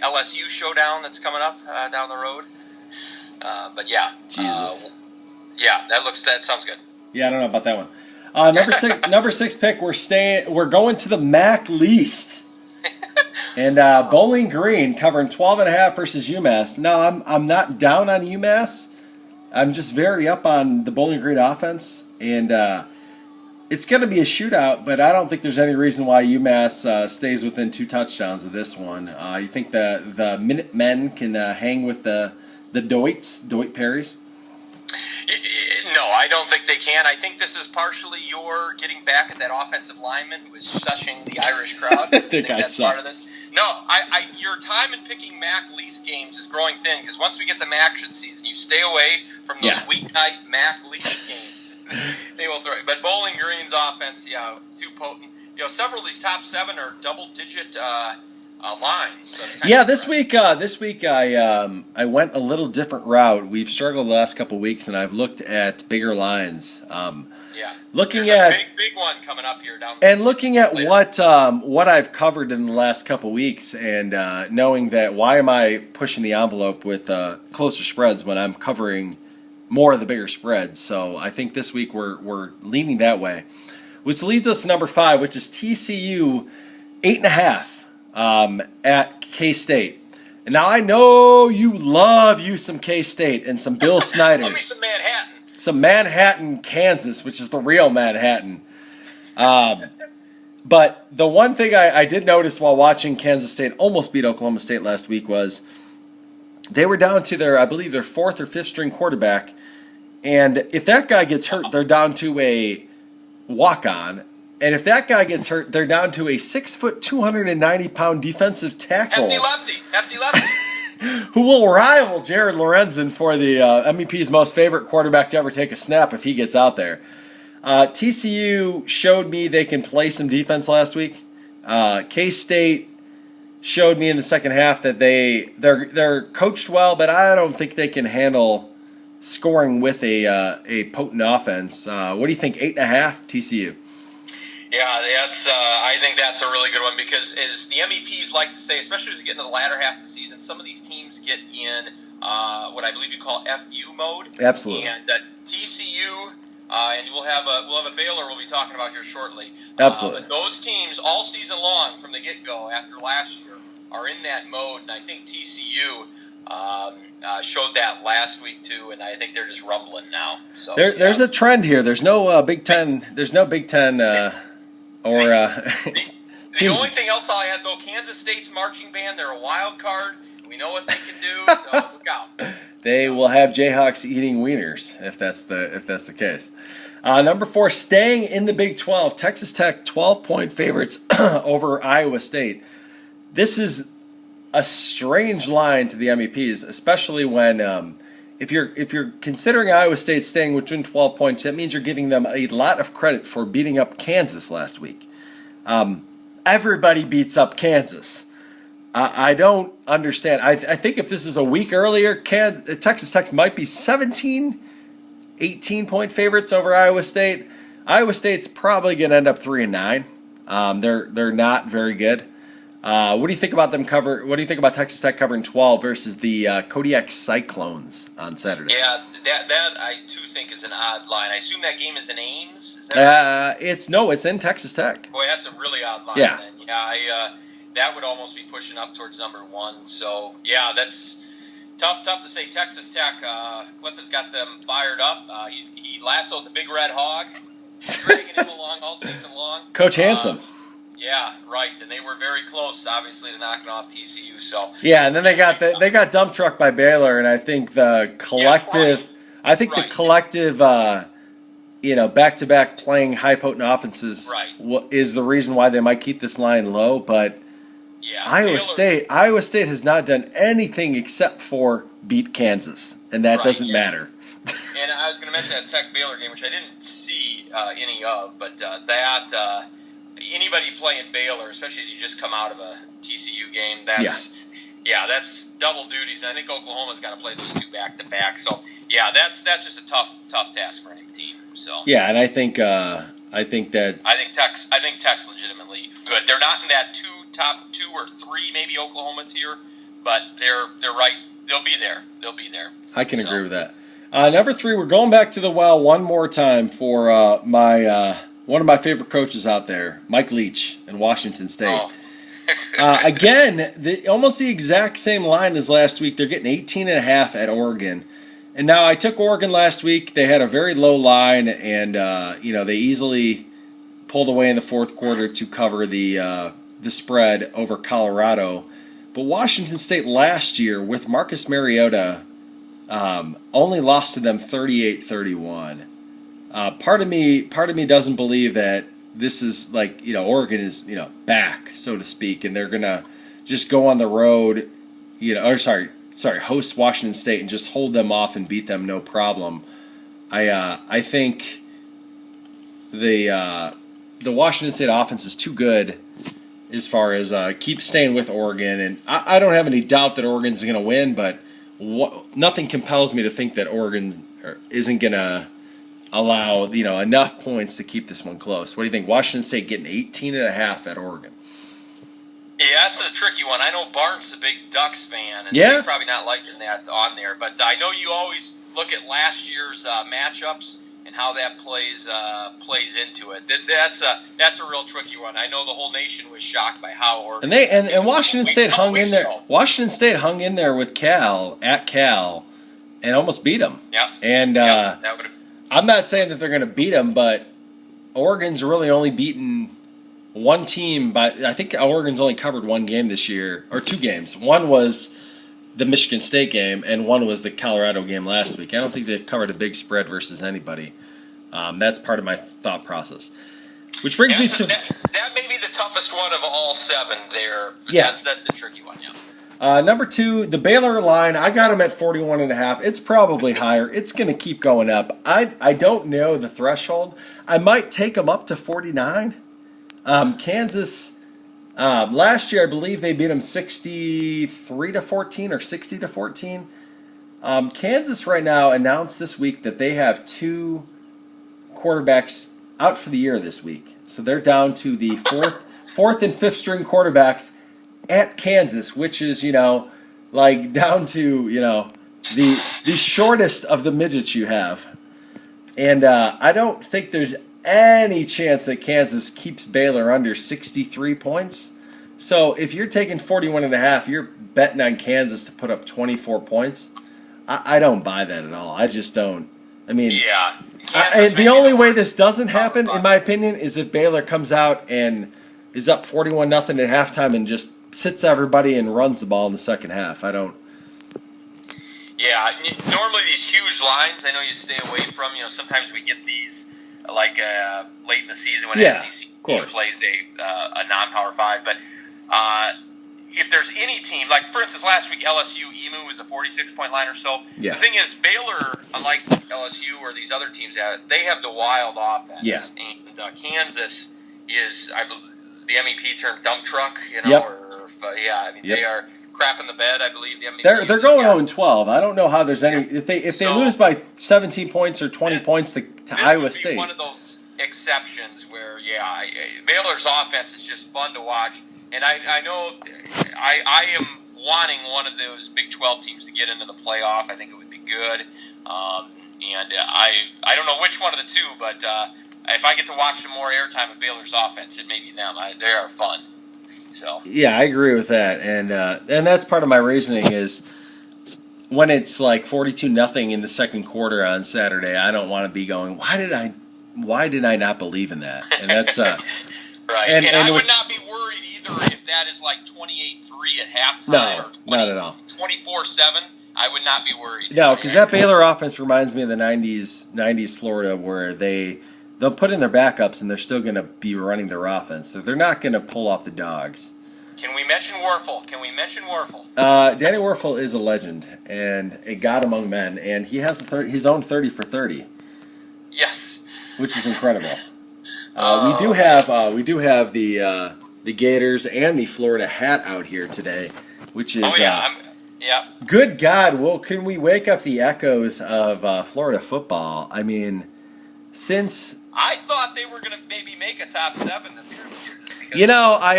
LSU showdown that's coming up down the road. But yeah, Jesus. That sounds good. Yeah, I don't know about that one. Number six pick. We're going to the MAC least, and Bowling Green covering 12.5 versus UMass. Now I'm not down on UMass. I'm just very up on the Bowling Green offense, and it's going to be a shootout. But I don't think there's any reason why UMass stays within 2 touchdowns of this one. You think the Minutemen can hang with the Deutt Perrys? No, I don't think they can. I think this is partially your getting back at that offensive lineman who was shushing the Irish crowd. I think that's part of this. No, your time in picking MAC least games is growing thin because once we get the MAC season, you stay away from those weeknight MAC least games. They will throw it. But Bowling Green's offense, too potent. Several of these top 7 are double-digit lines. So this week I went a little different route. We've struggled the last couple of weeks, and I've looked at bigger lines. Looking There's at a big one coming up here down. And looking at what I've covered in the last couple of weeks, and knowing that why am I pushing the envelope with closer spreads when I'm covering more of the bigger spreads? So I think this week we're leaning that way, which leads us to number 5, which is TCU 8.5 at K-State. And now I know you love some K-State and some Bill Snyder. Give me some Manhattan. Some Manhattan, Kansas, which is the real Manhattan. But the one thing I did notice while watching Kansas State almost beat Oklahoma State last week was they were down to their 4th or 5th string quarterback. And if that guy gets hurt, they're down to a walk-on. And if that guy gets hurt, they're down to a 6', 290-pound defensive tackle. Hefty lefty. Who will rival Jared Lorenzen for the MEP's most favorite quarterback to ever take a snap if he gets out there. TCU showed me they can play some defense last week. K-State showed me in the second half that they're coached well, but I don't think they can handle scoring with a potent offense. What do you think? 8.5 TCU. Yeah, I think that's a really good one because, as the MEPs like to say, especially as we get into the latter half of the season, some of these teams get in what I believe you call FU mode. Absolutely. And TCU, and we'll have a Baylor we'll be talking about here shortly. Absolutely. But those teams all season long from the get-go after last year are in that mode, and I think TCU showed that last week too, and I think they're just rumbling now. So there's a trend here. There's no Big Ten. There's no Big Ten. The only thing else I'll add, though, Kansas State's marching band, they're a wild card. We know what they can do, so look out. They will have Jayhawks eating wieners if that's the case. Number 4, staying in the Big 12, Texas Tech 12-point favorites over Iowa State. This is a strange line to the MEPs, especially when if you're considering Iowa State staying within 12 points, that means you're giving them a lot of credit for beating up Kansas last week. Everybody beats up Kansas. I don't understand. I think if this is a week earlier, Texas Tech might be 18-point favorites over Iowa State. Iowa State's probably going to end up 3-9. They're not very good. What do you think about them What do you think about Texas Tech covering 12 versus the Kodiak Cyclones on Saturday? Yeah, that I too think is an odd line. I assume that game is in Ames. Is that it's in Texas Tech. Boy, that's a really odd line. Yeah, then. That would almost be pushing up towards number 1. So yeah, that's tough to say. Texas Tech, Cliff has got them fired up. He lassoed the big red hog, dragging him along all season long. Coach Handsome. Yeah, right, and they were very close, obviously, to knocking off TCU. So yeah, and then they got dump trucked by Baylor, and I think the collective, back-to-back playing high potent offenses is the reason why they might keep this line low. But Iowa State has not done anything except for beat Kansas, and that doesn't matter. And I was going to mention that Tech Baylor game, which I didn't see any of, but anybody playing Baylor, especially as you just come out of a TCU game, that's double duties. And I think Oklahoma's got to play those two back to back. So yeah, that's just a tough task for any team. So yeah, and I think Tech's legitimately good. They're not in that top 2 or 3 maybe Oklahoma tier, but they're right. They'll be there. I can agree with that. Number 3, we're going back to the well one more time for one of my favorite coaches out there, Mike Leach in Washington State. Again, almost the exact same line as last week. They're getting 18.5 at Oregon. And now I took Oregon last week. They had a very low line, and they easily pulled away in the fourth quarter to cover the spread over Colorado. But Washington State last year with Marcus Mariota only lost to them 38-31. Part of me doesn't believe that this is like, Oregon is, back, so to speak, and they're going to just go on the road, host Washington State and just hold them off and beat them no problem. I think the Washington State offense is too good as far as keep staying with Oregon, and I don't have any doubt that Oregon's going to win, but nothing compels me to think that Oregon isn't going to allow enough points to keep this one close. What do you think? Washington State getting 18.5 at Oregon. Yeah, that's a tricky one. I know Bart's a big Ducks fan, and he's probably not liking that on there. But I know you always look at last year's matchups and how that plays into it. That's a real tricky one. I know the whole nation was shocked by how Oregon and Washington State hung in there. Washington State hung in there with Cal and almost beat them. Yeah, and that would. I'm not saying that they're going to beat them, but Oregon's really only beaten one team. I think Oregon's only covered one game this year, or 2 games. One was the Michigan State game, and one was the Colorado game last week. I don't think they've covered a big spread versus anybody. That's part of my thought process. Which brings me to... That may be the toughest one of all 7 there. Yeah. That's the tricky one, yeah. Number 2, the Baylor line, I got them at 41.5. It's probably higher. It's going to keep going up. I don't know the threshold. I might take them up to 49. Kansas, last year I believe they beat them 63-14 or 60-14. Kansas right now announced this week that they have 2 quarterbacks out for the year this week. So they're down to the fourth and fifth string quarterbacks at Kansas, which is, down to, the shortest of the midgets you have. And I don't think there's any chance that Kansas keeps Baylor under 63 points. So if you're taking 41.5, you're betting on Kansas to put up 24 points. I don't buy that at all. I just don't. I mean, the only way this doesn't happen, in my opinion, is if Baylor comes out and is up 41-0 at halftime and just sits everybody and runs the ball in the second half. I don't. Yeah, normally these huge lines, I know you stay away from. Sometimes we get these late in the season when SEC plays a non-Power 5. But if there's any team, like for instance last week LSU EMU was a 46-point line or so. Yeah. The thing is Baylor, unlike LSU or these other teams, they have the wild offense. Yeah. And Kansas is, I believe, the MEP term dump truck. They are crap in the bed, I believe. They're going 0-12. I don't know how there's any if they lose by 17 points or 20 points to Iowa State. This would be one of those exceptions where Baylor's offense is just fun to watch, and I know I am wanting one of those Big 12 teams to get into the playoff. I think it would be good, and I don't know which one of the 2, but if I get to watch some more airtime of Baylor's offense, it may be them. They are fun. So. Yeah, I agree with that, and that's part of my reasoning is when it's like 42-0 in the second quarter on Saturday, I don't want to be going, why did I not believe in that? And that's right. And I would not be worried either if that is like 28-3 at halftime. No, not at all. 24-7. I would not be worried. No, because that Baylor offense reminds me of the 90s Florida where they'll put in their backups and they're still going to be running their offense. So they're not going to pull off the dogs. Can we mention Werfel? Danny Werfel is a legend and a god among men, and he has his own 30 for 30. Yes. Which is incredible. We do have the Gators and the Florida hat out here today, which is good God. Well, can we wake up the echoes of Florida football? I mean, since I thought they were going to maybe make a top 7 this year. I